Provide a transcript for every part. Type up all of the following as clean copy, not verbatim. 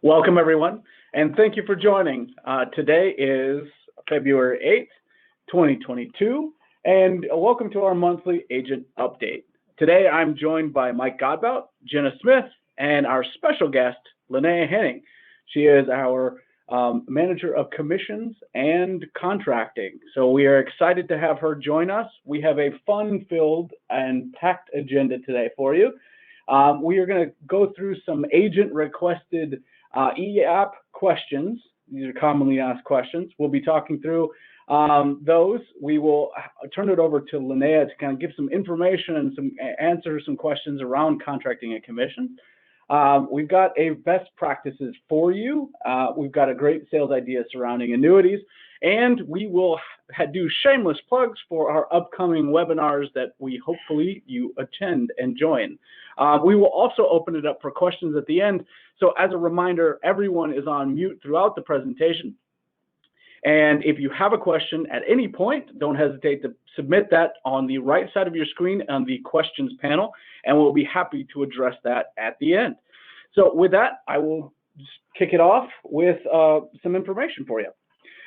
Welcome, everyone, and thank you for joining. Today is February 8th, 2022, and welcome to our monthly agent update. Today, I'm joined by Mike Godbout, Jenna Smith, and our special guest, Linnea Henning. She is our Manager of Commissions and Contracting. So we are excited to have her join us. We have a fun-filled and packed agenda today for you. We are going to go through some agent-requested e-app questions. These are commonly asked questions. We'll be talking through those. We will turn it over to Linnea to kind of give some information and answer some questions around contracting and commission. We've got a best practices for you. We've got a great sales idea surrounding annuities, and we will do shameless plugs for our upcoming webinars that we hopefully you attend and join. We will also open it up for questions at the end. So as a reminder, everyone is on mute throughout the presentation. And if you have a question at any point, don't hesitate to submit that on the right side of your screen on the questions panel, and we'll be happy to address that at the end. So with that, I will just kick it off with some information for you.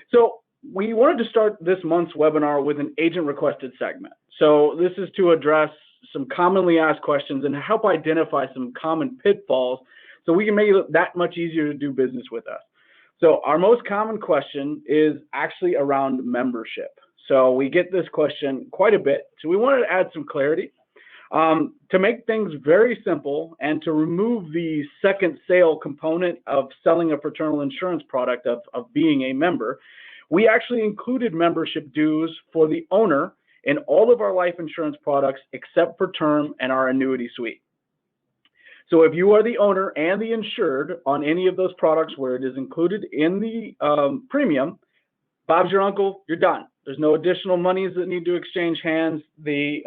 So we wanted to start this month's webinar with an agent-requested segment. So this is to address some commonly asked questions and help identify some common pitfalls so we can make it that much easier to do business with us. So our most common question is actually around membership. So we get this question quite a bit. So we wanted to add some clarity to make things very simple and to remove the second sale component of selling a fraternal insurance product of being a member. We actually included membership dues for the owner in all of our life insurance products except for term and our annuity suite. So if you are the owner and the insured on any of those products where it is included in the premium, Bob's your uncle, you're done. There's no additional monies that need to exchange hands. The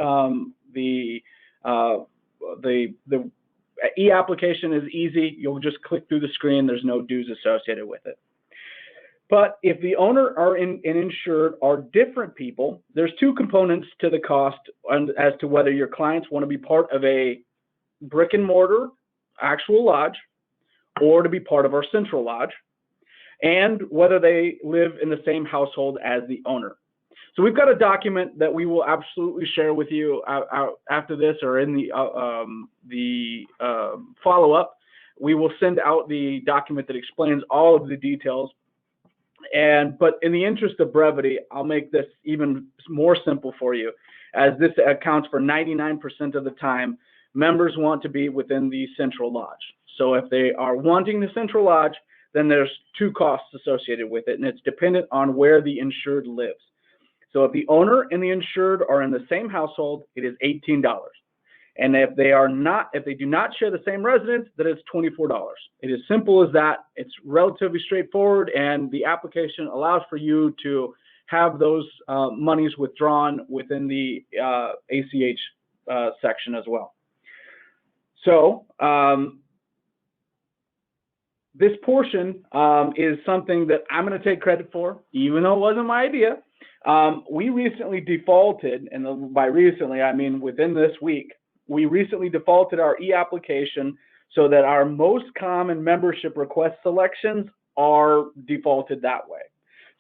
e-application is easy. You'll just click through the screen. There's no dues associated with it. But if the owner and insured are different people, there's two components to the cost as to whether your clients want to be part of a brick and mortar actual lodge or to be part of our central lodge, and whether they live in the same household as the owner. So we've got a document that we will absolutely share with you after this or in the follow-up. We will send out the document that explains all of the details. But in the interest of brevity, I'll make this even more simple for you, as this accounts for 99% of the time members want to be within the central lodge. So if they are wanting the central lodge, then there's two costs associated with it, and it's dependent on where the insured lives. So if the owner and the insured are in the same household, it is $18. And if they do not share the same residence, then it's $24. It is simple as that. It's relatively straightforward, and the application allows for you to have those monies withdrawn within the ACH section as well. So this portion is something that I'm going to take credit for, even though it wasn't my idea. We recently defaulted, and by recently I mean within this week, we recently defaulted our e-application so that our most common membership request selections are defaulted that way.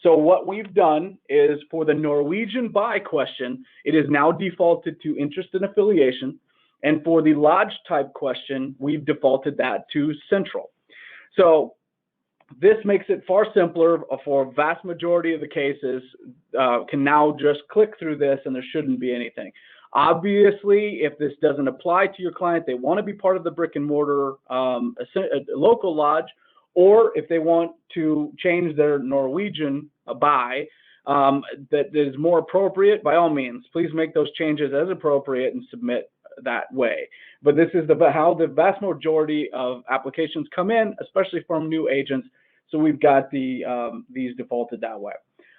So what we've done is for the Norwegian buy question, it is now defaulted to interest and affiliation. And for the lodge type question, we've defaulted that to central. So this makes it far simpler for a vast majority of the cases. Can now just click through this and there shouldn't be anything. Obviously, if this doesn't apply to your client, they want to be part of the brick and mortar local lodge, or if they want to change their Norwegian buy that is more appropriate, by all means, please make those changes as appropriate and submit that way. But this is how the vast majority of applications come in, especially from new agents. So we've got these defaulted that way.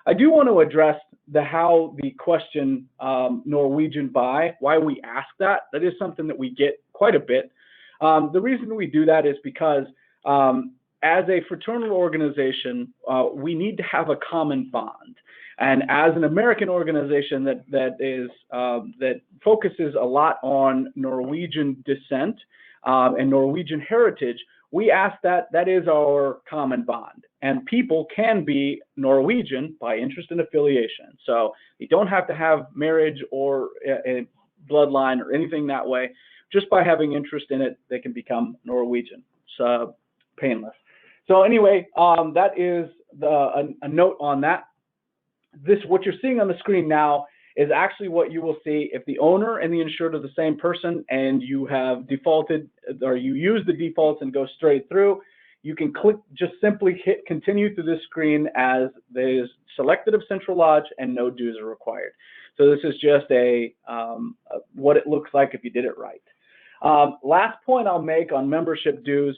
I do want to address how the question Norwegian buy, why we ask that. That is something that we get quite a bit. The reason we do that is because as a fraternal organization, we need to have a common bond. And as an American organization that focuses a lot on Norwegian descent and Norwegian heritage, we ask that is our common bond. And people can be Norwegian by interest and affiliation. So you don't have to have marriage or a bloodline or anything that way. Just by having interest in it, they can become Norwegian. So painless. So anyway, that is a note on that. What you're seeing on the screen now is actually what you will see if the owner and the insured are the same person and you have defaulted or you use the defaults and go straight through. You can just simply hit continue through this screen as there's selected of Central Lodge and no dues are required. So this is just what it looks like if you did it right. Last point I'll make on membership dues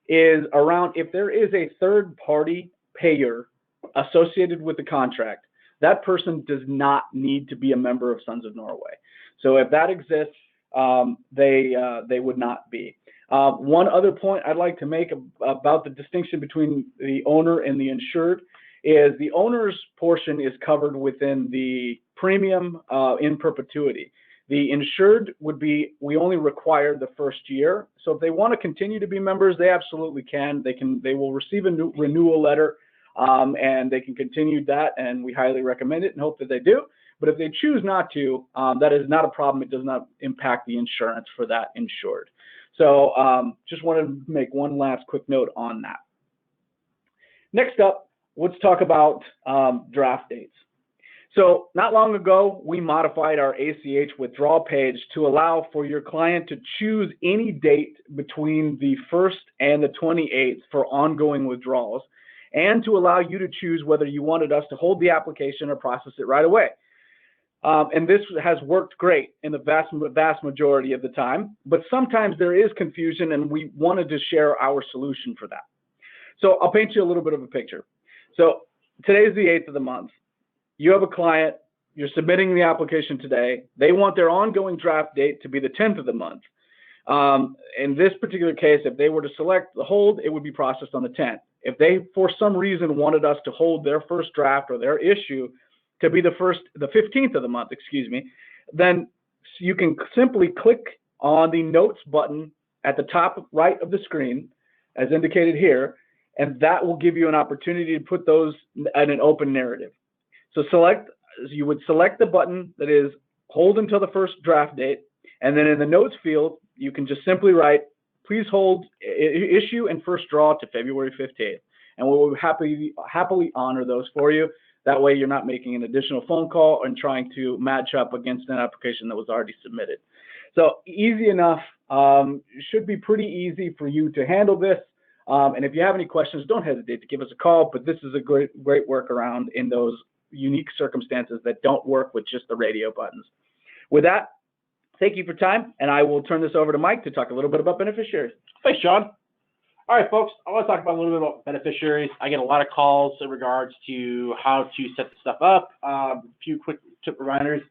is around if there is a third party payer associated with the contract, that person does not need to be a member of Sons of Norway. So if that exists, they would not be. One other point I'd like to make about the distinction between the owner and the insured is the owner's portion is covered within the premium in perpetuity. The insured would be, we only require the first year. So if they want to continue to be members, they absolutely can. They will receive a new renewal letter and they can continue that, and we highly recommend it and hope that they do. But if they choose not to, that is not a problem. It does not impact the insurance for that insured. So just wanted to make one last quick note on that. Next up, let's talk about draft dates. So not long ago, we modified our ACH withdrawal page to allow for your client to choose any date between the 1st and the 28th for ongoing withdrawals, and to allow you to choose whether you wanted us to hold the application or process it right away. And this has worked great in the vast majority of the time, but sometimes there is confusion and we wanted to share our solution for that. So I'll paint you a little bit of a picture. So today's the 8th of the month. You have a client, you're submitting the application today. They want their ongoing draft date to be the 10th of the month. In this particular case, if they were to select the hold, it would be processed on the 10th. If they, for some reason, wanted us to hold their first draft or their issue to be the 15th of the month, then you can simply click on the notes button at the top right of the screen, as indicated here, and that will give you an opportunity to put those in an open narrative. So you would select the button that is hold until the first draft date, and then in the notes field, you can just simply write, please hold issue and first draw to February 15th. And we will happily honor those for you. That way you're not making an additional phone call and trying to match up against an application that was already submitted. So easy enough. It should be pretty easy for you to handle this. And if you have any questions, don't hesitate to give us a call, but this is a great workaround in those unique circumstances that don't work with just the radio buttons. With that, thank you for your time, and I will turn this over to Mike to talk a little bit about beneficiaries. Thanks, Sean. All right, folks, I want to talk about a little bit about beneficiaries. I get a lot of calls in regards to how to set the stuff up. A few quick tip reminders.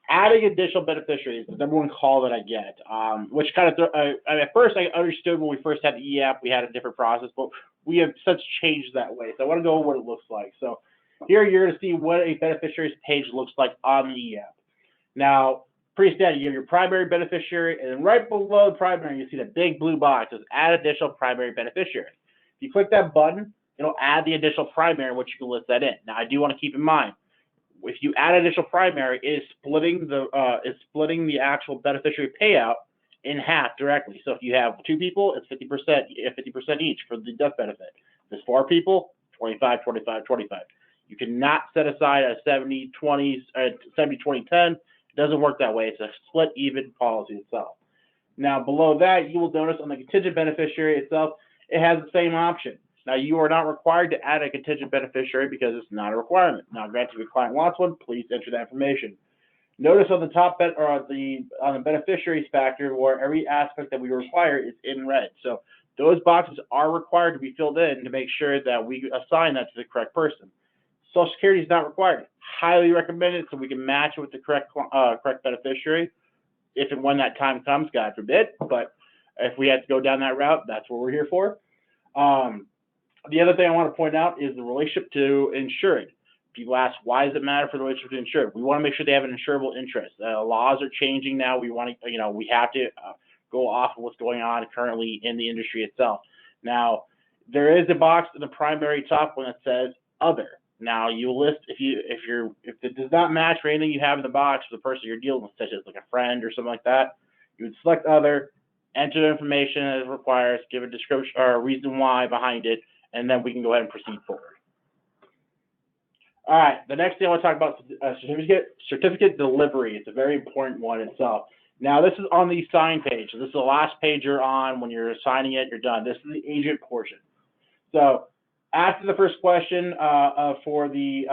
Adding additional beneficiaries is the number one call that I get, which kind of, at first I understood when we first had the e-app, we had a different process, but we have since changed that way. So I want to go over what it looks like. So here you're going to see what a beneficiaries page looks like on the e-app. Now, pretty standard, you have your primary beneficiary, and then right below the primary, you see the big blue box that says add additional primary beneficiary. If you click that button, it'll add the additional primary, which you can list that in. Now, I do want to keep in mind, if you add additional primary, it is splitting the actual beneficiary payout in half directly. So if you have 2 people, it's 50% each for the death benefit. If there's 4 people, 25, 25, 25. You cannot set aside a 70, 20, 70, 20, 10. It doesn't work that way. It's a split even policy itself. Now, below that, you will notice on the contingent beneficiary itself, it has the same option. Now, you are not required to add a contingent beneficiary because it's not a requirement. Now, granted, if your client wants one, please enter that information. Notice on the top on the beneficiaries factor where every aspect that we require is in red. So those boxes are required to be filled in to make sure that we assign that to the correct person. Social Security is not required. Highly recommended so we can match it with the correct beneficiary if and when that time comes, God forbid. But if we had to go down that route, that's what we're here for. The other thing I want to point out is the relationship to insured. People ask, why does it matter for the relationship to insured? We want to make sure they have an insurable interest. Laws are changing now. We want to, we have to go off of what's going on currently in the industry itself. Now, there is a box in the primary top one that says other. Now you list if it does not match for anything you have in the box for the person you're dealing with, such as like a friend or something like that, you would select other, enter the information as it requires, give a description or a reason why behind it, and then we can go ahead and proceed forward. All right, the next thing I want to talk about is certificate delivery. It's a very important one itself. Now, this is on the sign page. So this is the last page you're on. When you're signing it, you're done. This is the agent portion. So after the first question for the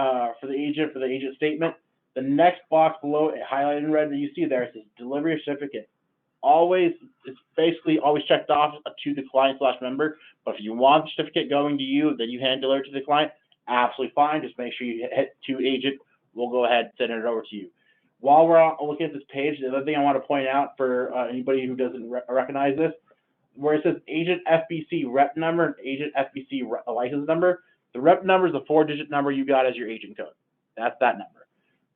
agent statement, the next box below it, highlighted in red that you see there, it says delivery certificate. It's basically always checked off to the client/member. But if you want the certificate going to you, then you hand deliver to the client. Absolutely fine. Just make sure you hit to agent. We'll go ahead and send it over to you. While we're looking at this page, the other thing I want to point out for anybody who doesn't recognize this, where it says agent FBC rep number and agent FBC license number, the rep number is the 4-digit number you got as your agent code. That's that number.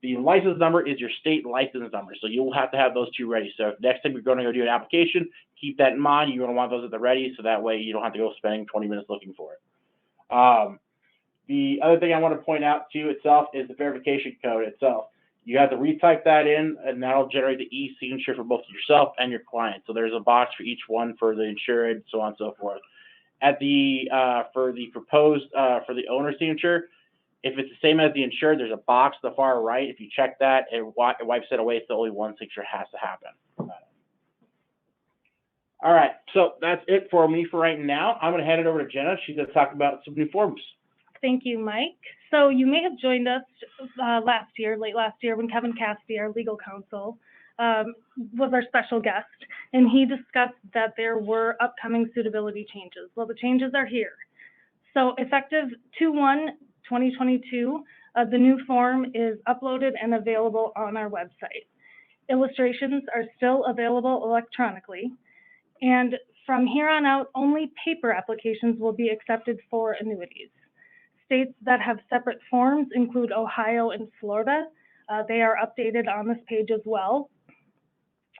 The license number is your state license number, so you'll have to have those two ready. So if next time you're going to go do an application, keep that in mind. You're going to want those at the ready, so that way you don't have to go spending 20 minutes looking for it. The other thing I want to point out to you itself is the verification code itself. You have to retype that in, and that'll generate the e-signature for both yourself and your client. So there's a box for each one for the insured, so on and so forth. At the for the proposed for the owner signature, if it's the same as the insured, there's a box to the far right. If you check that, it wipes it away. So only one signature has to happen. All right, so that's it for me for right now. I'm going to hand it over to Jenna. She's going to talk about some new forms. Thank you, Mike. So you may have joined us late last year, when Kevin Cassidy, our legal counsel, was our special guest, and he discussed that there were upcoming suitability changes. Well, the changes are here. So effective 2/1/2022, the new form is uploaded and available on our website. Illustrations are still available electronically, and from here on out, only paper applications will be accepted for annuities. States that have separate forms include Ohio and Florida. They are updated on this page as well.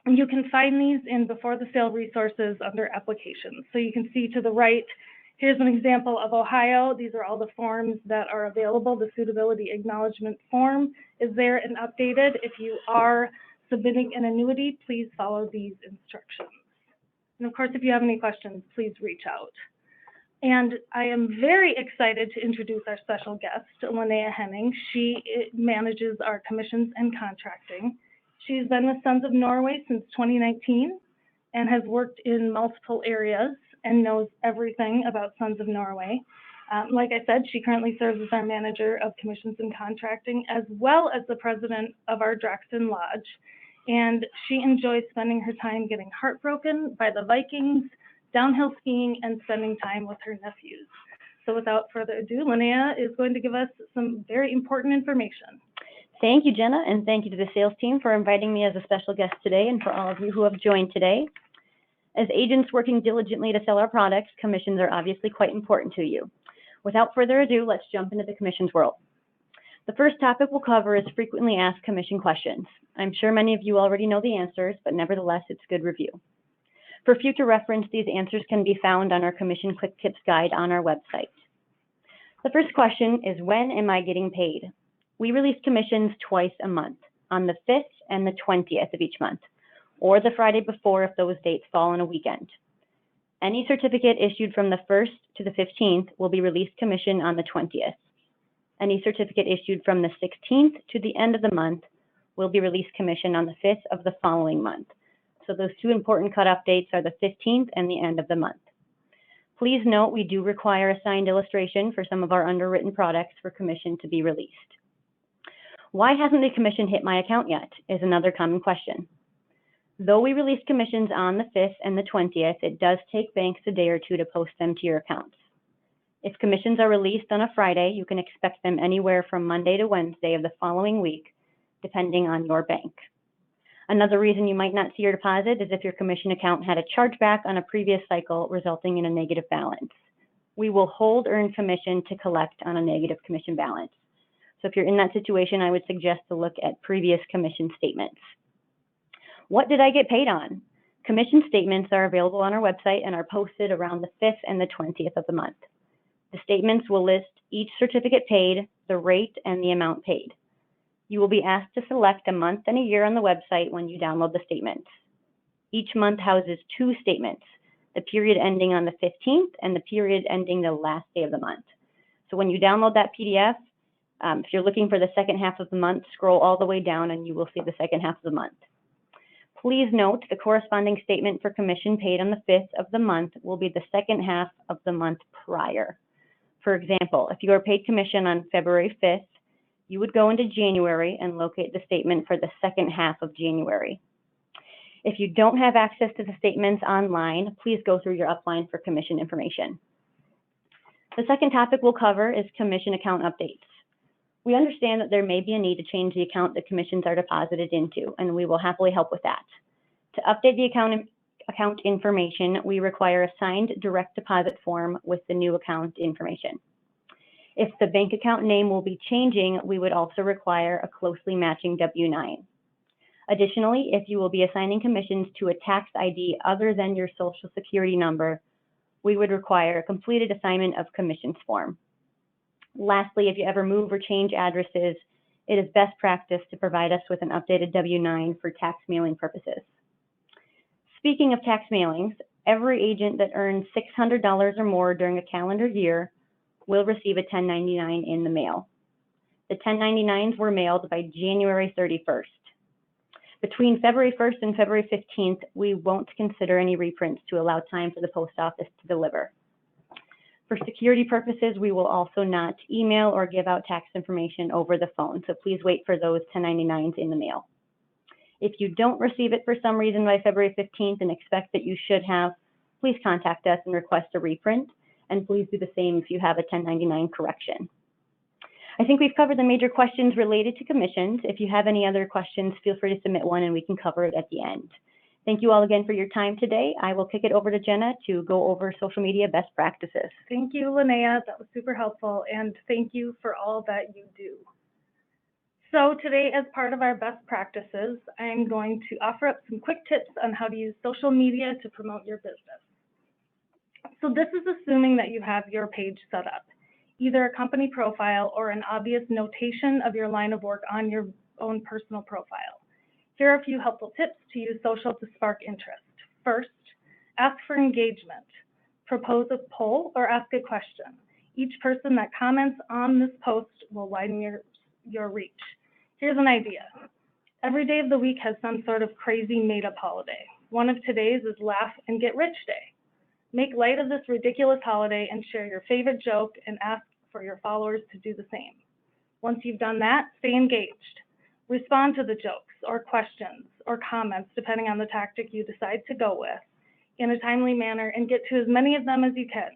And you can find these in Before the Sale resources under applications. So you can see to the right, here's an example of Ohio. These are all the forms that are available. The suitability acknowledgement form is there and updated. If you are submitting an annuity, please follow these instructions. And of course, if you have any questions, please reach out. And I am very excited to introduce our special guest, Linnea Henning. She manages our commissions and contracting. She's been with Sons of Norway since 2019 and has worked in multiple areas and knows everything about Sons of Norway. Like I said, she currently serves as our manager of commissions and contracting, as well as the president of our Draxton Lodge. And she enjoys spending her time getting heartbroken by the Vikings, downhill skiing, and spending time with her nephews. So without further ado, Linnea is going to give us some very important information. Thank you, Jenna, and thank you to the sales team for inviting me as a special guest today, and for all of you who have joined today. As agents working diligently to sell our products, commissions are obviously quite important to you. Without further ado, let's jump into the commissions world. The first topic we'll cover is frequently asked commission questions. I'm sure many of you already know the answers, but nevertheless, it's good review. For future reference, these answers can be found on our Commission Quick Tips guide on our website. The first question is, when am I getting paid? We release commissions twice a month, on the 5th and the 20th of each month, or the Friday before if those dates fall on a weekend. Any certificate issued from the 1st to the 15th will be released commission on the 20th. Any certificate issued from the 16th to the end of the month will be released commission on the 5th of the following month. So those two important cutoff dates are the 15th and the end of the month. Please note we do require a signed illustration for some of our underwritten products for commission to be released. Why hasn't the commission hit my account yet is another common question. Though we release commissions on the 5th and the 20th, it does take banks a day or two to post them to your accounts. If commissions are released on a Friday, you can expect them anywhere from Monday to Wednesday of the following week, depending on your bank. Another reason you might not see your deposit is if your commission account had a chargeback on a previous cycle, resulting in a negative balance. We will hold earned commission to collect on a negative commission balance. So if you're in that situation, I would suggest to look at previous commission statements. What did I get paid on? Commission statements are available on our website and are posted around the 5th and the 20th of the month. The statements will list each certificate paid, the rate, and the amount paid. You will be asked to select a month and a year on the website when you download the statements. Each month houses 2 statements, the period ending on the 15th and the period ending the last day of the month. So when you download that PDF, if you're looking for the second half of the month, scroll all the way down and you will see the second half of the month. Please note the corresponding statement for commission paid on the 5th of the month will be the second half of the month prior. For example, if you are paid commission on February 5th, you would go into January and locate the statement for the second half of January. If you don't have access to the statements online, please go through your upline for commission information. The second topic we'll cover is commission account updates. We understand that there may be a need to change the account that commissions are deposited into, and we will happily help with that. To update the account information, we require a signed direct deposit form with the new account information. If the bank account name will be changing, we would also require a closely matching W-9. Additionally, if you will be assigning commissions to a tax ID other than your Social Security number, we would require a completed assignment of commissions form. Lastly, if you ever move or change addresses, it is best practice to provide us with an updated W-9 for tax mailing purposes. Speaking of tax mailings, every agent that earns $600 or more during a calendar year will receive a 1099 in the mail. The 1099s were mailed by January 31st. Between February 1st and February 15th, we won't consider any reprints to allow time for the post office to deliver. For security purposes, we will also not email or give out tax information over the phone, so please wait for those 1099s in the mail. If you don't receive it for some reason by February 15th and expect that you should have, please contact us and request a reprint, and please do the same if you have a 1099 correction. I think we've covered the major questions related to commissions. If you have any other questions, feel free to submit one and we can cover it at the end. Thank you all again for your time today. I will kick it over to Jenna to go over social media best practices. Thank you, Linnea. That was super helpful, and thank you for all that you do. So today, as part of our best practices, I'm going to offer up some quick tips on how to use social media to promote your business. So this is assuming that you have your page set up, either a company profile or an obvious notation of your line of work on your own personal profile. Here are a few helpful tips to use social to spark interest. First, ask for engagement. Propose a poll or ask a question. Each person that comments on this post will widen your reach. Here's an idea. Every day of the week has some sort of crazy made-up holiday. One of today's is Laugh and Get Rich Day. Make light of this ridiculous holiday and share your favorite joke and ask for your followers to do the same. Once you've done that, stay engaged. Respond to the jokes or questions or comments, depending on the tactic you decide to go with, in a timely manner and get to as many of them as you can.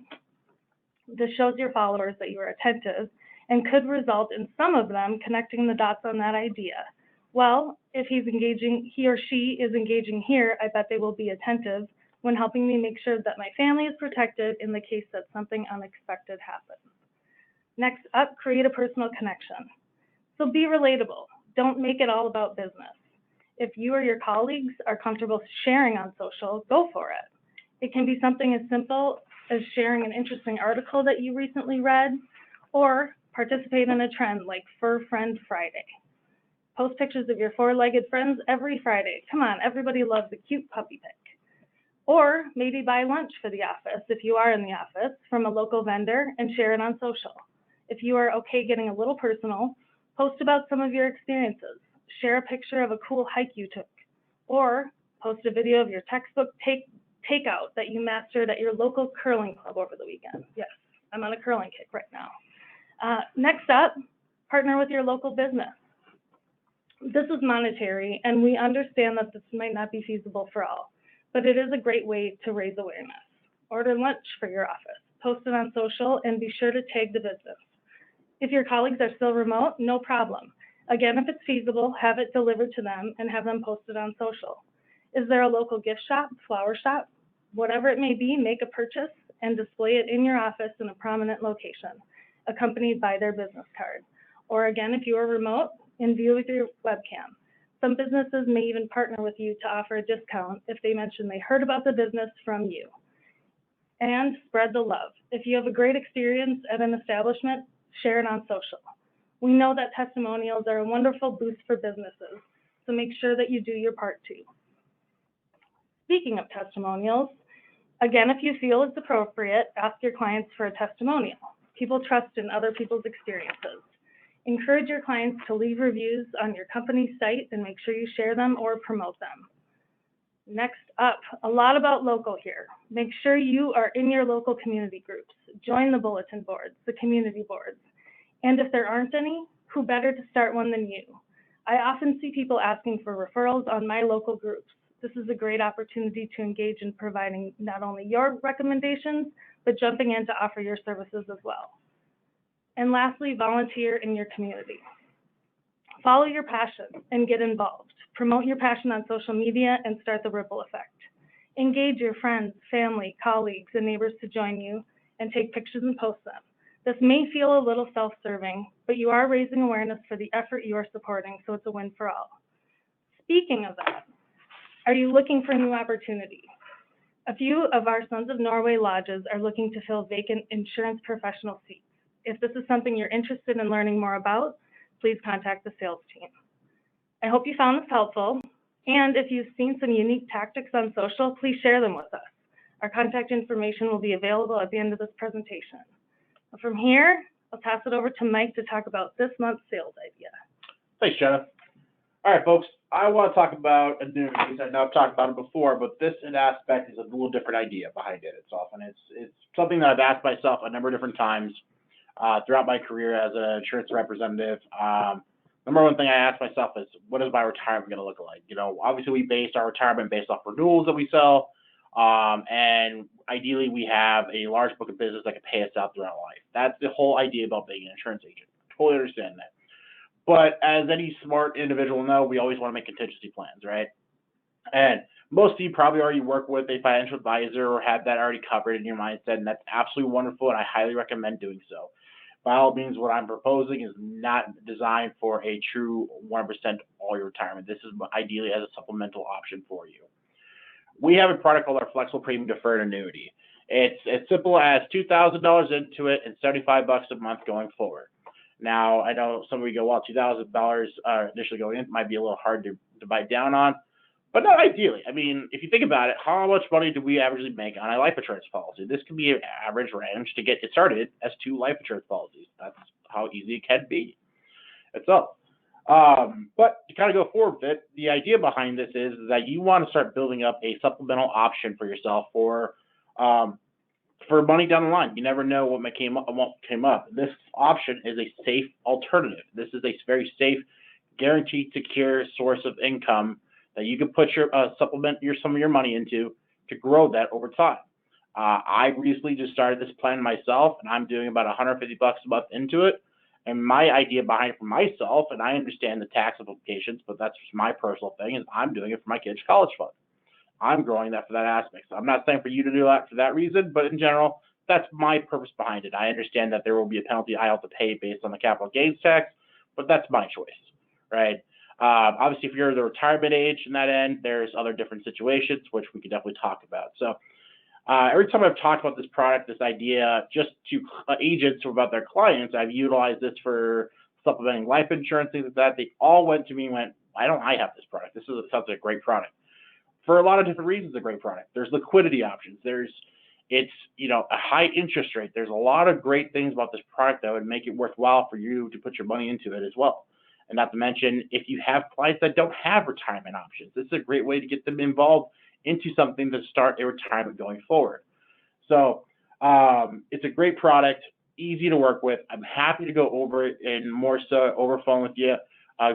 This shows your followers that you are attentive and could result in some of them connecting the dots on that idea. Well, if he or she is engaging here, I bet they will be attentive when helping me make sure that my family is protected in the case that something unexpected happens. Next up, create a personal connection. So be relatable. Don't make it all about business. If you or your colleagues are comfortable sharing on social, go for it. It can be something as simple as sharing an interesting article that you recently read, or participate in a trend like Fur Friend Friday. Post pictures of your four-legged friends every Friday. Come on, everybody loves a cute puppy pic. Or maybe buy lunch for the office, if you are in the office, from a local vendor and share it on social. If you are okay getting a little personal, post about some of your experiences. Share a picture of a cool hike you took. Or post a video of your textbook takeout that you mastered at your local curling club over the weekend. Yes, I'm on a curling kick right now. Next up, partner with your local business. This is monetary, and we understand that this might not be feasible for all, but it is a great way to raise awareness. Order lunch for your office, post it on social, and be sure to tag the business. If your colleagues are still remote, no problem. Again, if it's feasible, have it delivered to them and have them posted on social. Is there a local gift shop, flower shop? Whatever it may be, make a purchase and display it in your office in a prominent location, accompanied by their business card. Or again, if you are remote, in view with your webcam. Some businesses may even partner with you to offer a discount if they mention they heard about the business from you. And spread the love. If you have a great experience at an establishment, share it on social. We know that testimonials are a wonderful boost for businesses, so make sure that you do your part too. Speaking of testimonials, again, if you feel it's appropriate, ask your clients for a testimonial. People trust in other people's experiences. Encourage your clients to leave reviews on your company's site and make sure you share them or promote them. Next up, a lot about local here. Make sure you are in your local community groups. Join the bulletin boards, the community boards. And if there aren't any, who better to start one than you? I often see people asking for referrals on my local groups. This is a great opportunity to engage in providing not only your recommendations, but jumping in to offer your services as well. And lastly, volunteer in your community. Follow your passion and get involved. Promote your passion on social media and start the ripple effect. Engage your friends, family, colleagues, and neighbors to join you and take pictures and post them. This may feel a little self-serving, but you are raising awareness for the effort you are supporting, so it's a win for all. Speaking of that, are you looking for new opportunities? A few of our Sons of Norway lodges are looking to fill vacant insurance professional seats. If this is something you're interested in learning more about, please contact the sales team. I hope you found this helpful, and if you've seen some unique tactics on social, please share them with us. Our contact information will be available at the end of this presentation. From here, I'll pass it over to Mike to talk about this month's sales idea. Thanks, Jenna. All right, folks, I want to talk about annuities. I know I've talked about it before, but this aspect is a little different idea behind it. It's something that I've asked myself a number of different times throughout my career as an insurance representative. Number one thing I ask myself is, what is my retirement going to look like? You know, obviously we base our retirement based off renewals that we sell, and ideally we have a large book of business that can pay us out throughout life. That's the whole idea about being an insurance agent. Totally understand that. But as any smart individual know, we always want to make contingency plans, right? And most of you probably already work with a financial advisor or have that already covered in your mindset, and that's absolutely wonderful, and I highly recommend doing so. By all means, what I'm proposing is not designed for a true 100% all your retirement. This is ideally as a supplemental option for you. We have a product called our Flexible Premium Deferred Annuity. It's as simple as $2,000 into it and $75 a month going forward. Now, I know some of you go, well, $2,000 initially going in might be a little hard to bite down on, but not ideally. I mean, if you think about it, how much money do we averagely make on a life insurance policy? This can be an average range to get it started as 2 life insurance policies. That's how easy it can be. That's all. But to kind of go forward with it, the idea behind this is that you want to start building up a supplemental option for yourself for money down the line. You never know what came up. This option is a safe alternative. This is a very safe, guaranteed, secure source of income that you can put your some of your money into to grow that over time. I recently just started this plan myself, and I'm doing about $150 a month into it. And my idea behind it for myself, and I understand the tax implications, but that's just my personal thing, is I'm doing it for my kids' college fund. I'm growing that for that aspect. So I'm not saying for you to do that for that reason, but in general, that's my purpose behind it. I understand that there will be a penalty I have to pay based on the capital gains tax, but that's my choice, right? Obviously, if you're the retirement age in that end, there's other different situations, which we could definitely talk about. So every time I've talked about this product, this idea, just to agents or about their clients, I've utilized this for supplementing life insurance, things like that. They all went to me and went, why don't I have this product? This sounds like a great product. For a lot of different reasons, a great product. There's liquidity options. It's a high interest rate. There's a lot of great things about this product that would make it worthwhile for you to put your money into it as well. And not to mention, if you have clients that don't have retirement options, this is a great way to get them involved into something to start a retirement going forward. So it's a great product, easy to work with. I'm happy to go over it and more so over phone with you.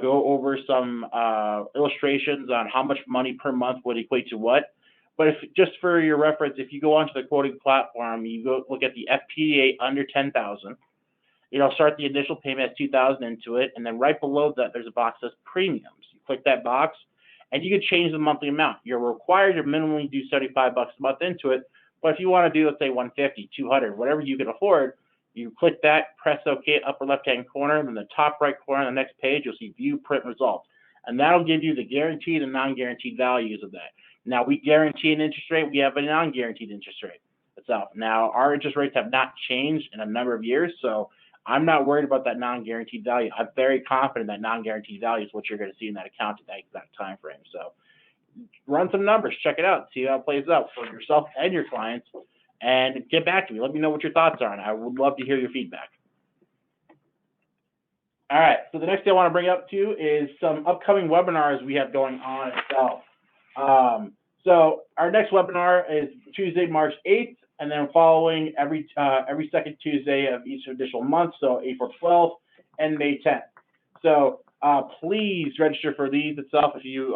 Go over some illustrations on how much money per month would equate to what. But just for your reference, if you go onto the quoting platform, you go look at the FPDA under 10,000. It'll start the initial payment as 2,000 into it, and then right below that there's a box that says premiums. You click that box, and you can change the monthly amount. You're required to minimally do $75 a month into it, but if you want to do, let's say, $150, $200, whatever you can afford, you click that, press OK, upper left-hand corner, and then the top right corner on the next page, you'll see View Print Results. and that'll give you the guaranteed and non-guaranteed values of that. Now, we guarantee an interest rate. We have a non-guaranteed interest rate itself. Now, our interest rates have not changed in a number of years, so I'm not worried about that non-guaranteed value. I'm very confident that non-guaranteed value is what you're going to see in that account at that exact time frame. So run some numbers, check it out, see how it plays out for yourself and your clients, and get back to me. Let me know what your thoughts are, and I would love to hear your feedback. All right, so the next thing I want to bring up to you is some upcoming webinars we have going on itself. So our next webinar is Tuesday, March 8th, and then following every second Tuesday of each additional month, so April 12th and May 10th. So please register for these itself. If you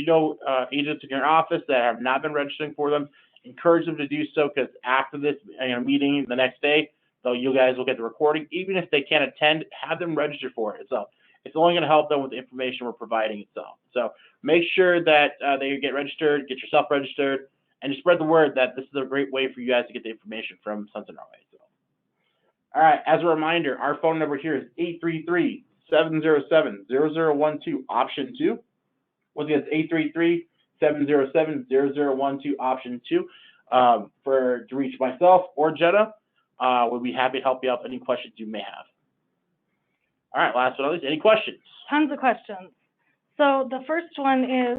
know agents in your office that have not been registering for them, encourage them to do so, because after this meeting the next day, so you guys will get the recording. Even if they can't attend, have them register for it itself. It's only going to help them with the information we're providing itself. So make sure that they get registered, get yourself registered, and just spread the word that this is a great way for you guys to get the information from Sons of Norway. So, all right, as a reminder, our phone number here is 833-707-0012, option 2. Once again, it's 833-707-0012, option 2. To reach myself or Jenna, we'll be happy to help you out with any questions you may have. All right, last but not least, any questions? Tons of questions. So the first one is,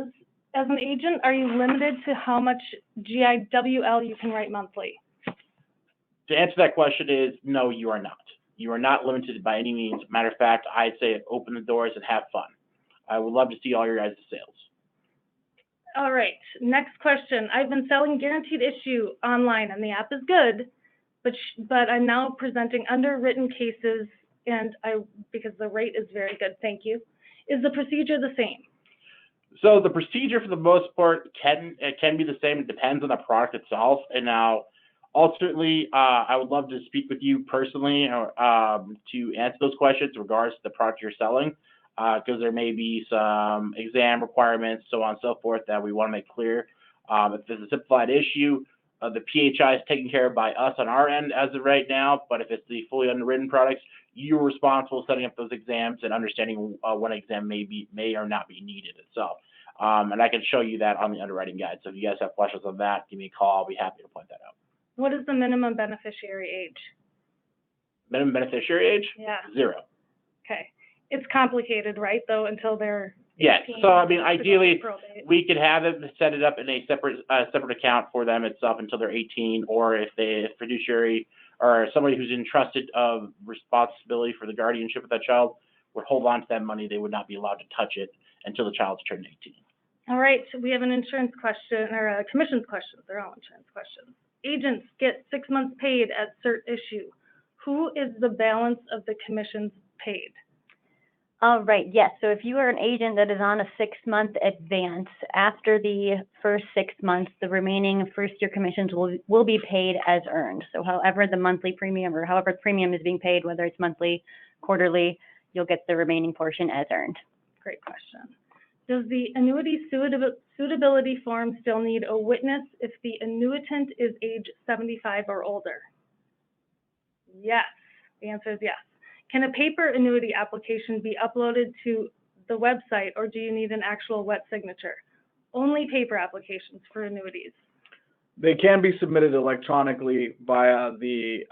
as an agent, are you limited to how much GIWL you can write monthly? To answer that question is, no, you are not. You are not limited by any means. Matter of fact, I'd say open the doors and have fun. I would love to see all your guys' sales. All right, next question. I've been selling guaranteed issue online, and the app is good, but I'm now presenting underwritten cases, and because the rate is very good, thank you. Is the procedure the same? So the procedure for the most part can be the same. It depends on the product itself. And now, ultimately, I would love to speak with you personally to answer those questions in regards to the product you're selling, because there may be some exam requirements, so on and so forth, that we want to make clear. If there's a simplified issue, the PHI is taken care of by us on our end as of right now, but if it's the fully underwritten products, you're responsible setting up those exams and understanding when an exam may or not be needed itself. And I can show you that on the underwriting guide. So if you guys have questions on that, give me a call. I'll be happy to point that out. What is the minimum beneficiary age? Minimum beneficiary age? Yeah. 0. Okay. It's complicated, right, though, until they're 18, yes. So, I mean, ideally, probate. we could have them set it up in a separate account for them itself until they're 18, or if they fiduciary or somebody who's entrusted of responsibility for the guardianship of that child would hold on to that money, they would not be allowed to touch it until the child's turned 18. All right, we have an insurance question, or a commissions question. They're all insurance questions. Agents get 6 months paid at cert issue. Who is the balance of the commissions paid? All right, yes. So if you are an agent that is on a 6-month advance, after the first 6 months, the remaining first-year commissions will be paid as earned. So however the monthly premium or however the premium is being paid, whether it's monthly, quarterly, you'll get the remaining portion as earned. Great question. Does the annuity suitability form still need a witness if the annuitant is age 75 or older? Yes. The answer is yes. Can a paper annuity application be uploaded to the website, or do you need an actual wet signature? Only paper applications for annuities. They can be submitted electronically via the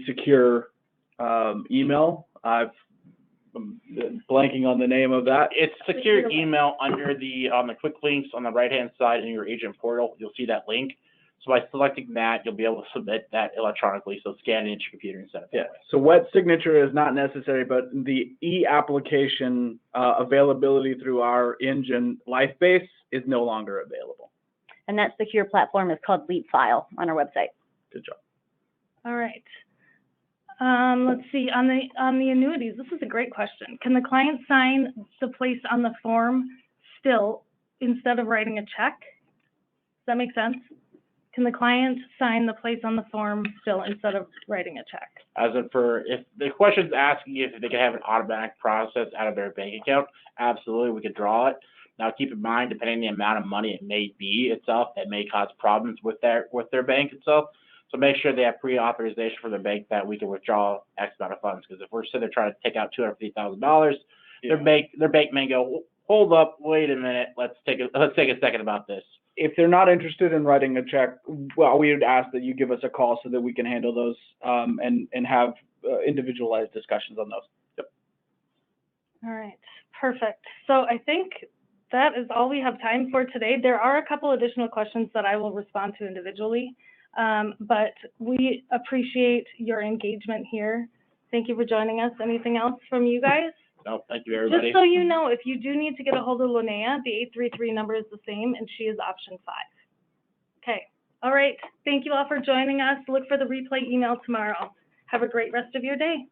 secure email. I'm blanking on the name of that. It's secure email under on the quick links on the right-hand side in your agent portal. You'll see that link. So by selecting that, you'll be able to submit that electronically. So scan it into your computer and send it. Yeah. So wet signature is not necessary, but the e-application availability through our engine LifeBase is no longer available. And that secure platform is called Leap File on our website. Good job. All right. Let's see, on the annuities, this is a great question. Can the client sign the place on the form still instead of writing a check? Does that make sense? Can the client sign the place on the form still instead of writing a check? As in if the question's asking if they can have an automatic process out of their bank account, absolutely, we could draw it. Now keep in mind, depending on the amount of money it may be itself, it may cause problems with their bank itself. So make sure they have pre-authorization from the bank that we can withdraw X amount of funds. Because if we're sitting there trying to take out $250,000, their bank may go, hold up, wait a minute, let's take a second about this. If they're not interested in writing a check, well, we would ask that you give us a call so that we can handle those and have individualized discussions on those. Yep. All right, perfect. So I think that is all we have time for today. There are a couple additional questions that I will respond to individually, but we appreciate your engagement here. Thank you for joining us. Anything else from you guys? No, thank you, everybody. Just so you know, if you do need to get a hold of Linnea, the 833 number is the same, and she is option 5. Okay. All right. Thank you all for joining us. Look for the replay email tomorrow. Have a great rest of your day.